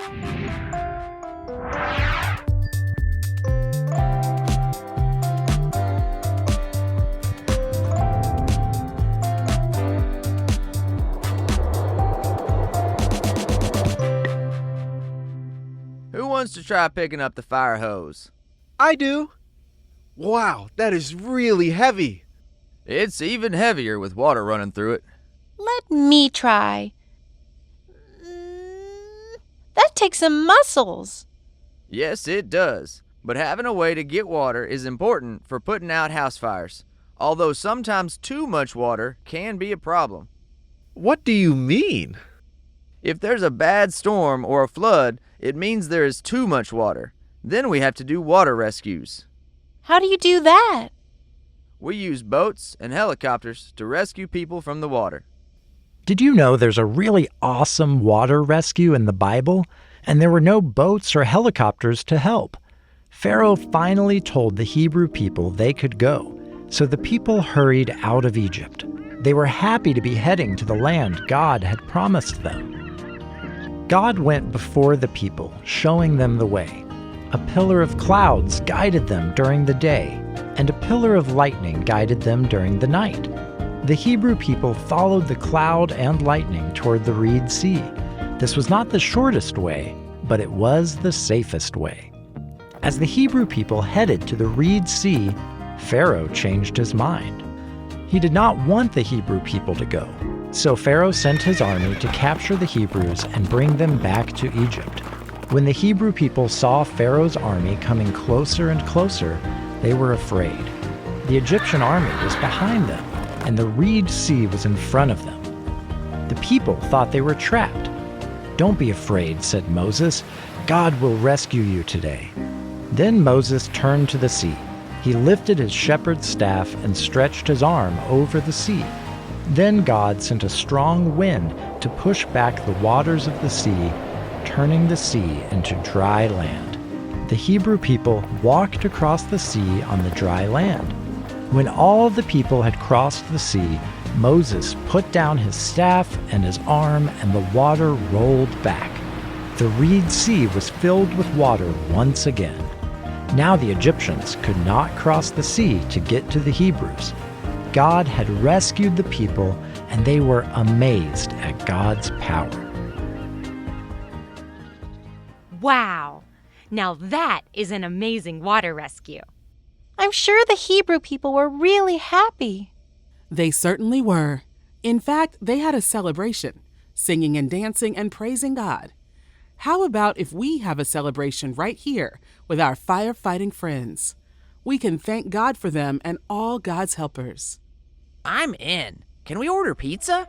Who wants to try picking up the fire hose? I do. Wow, that is really heavy. It's even heavier with water running through it. Let me try. That takes some muscles. Yes, it does. But having a way to get water is important for putting out house fires, although sometimes too much water can be a problem. What do you mean? If there's a bad storm or a flood, it means there is too much water. Then we have to do water rescues. How do you do that? We use boats and helicopters to rescue people from the water. Did you know there's a really awesome water rescue in the Bible, and there were no boats or helicopters to help? Pharaoh finally told the Hebrew people they could go, so the people hurried out of Egypt. They were happy to be heading to the land God had promised them. God went before the people, showing them the way. A pillar of clouds guided them during the day, and a pillar of lightning guided them during the night. The Hebrew people followed the cloud and lightning toward the Reed Sea. This was not the shortest way, but it was the safest way. As the Hebrew people headed to the Reed Sea, Pharaoh changed his mind. He did not want the Hebrew people to go, so Pharaoh sent his army to capture the Hebrews and bring them back to Egypt. When the Hebrew people saw Pharaoh's army coming closer and closer, they were afraid. The Egyptian army was behind them, and the Reed Sea was in front of them. The people thought they were trapped. "Don't be afraid," said Moses. "God will rescue you today." Then Moses turned to the sea. He lifted his shepherd's staff and stretched his arm over the sea. Then God sent a strong wind to push back the waters of the sea, turning the sea into dry land. The Hebrew people walked across the sea on the dry land. When all the people had crossed the sea, Moses put down his staff and his arm, and the water rolled back. The Reed Sea was filled with water once again. Now the Egyptians could not cross the sea to get to the Hebrews. God had rescued the people, and they were amazed at God's power. Wow! Now that is an amazing water rescue. I'm sure the Hebrew people were really happy. They certainly were. In fact, they had a celebration, singing and dancing and praising God. How about if we have a celebration right here with our firefighting friends? We can thank God for them and all God's helpers. I'm in. Can we order pizza?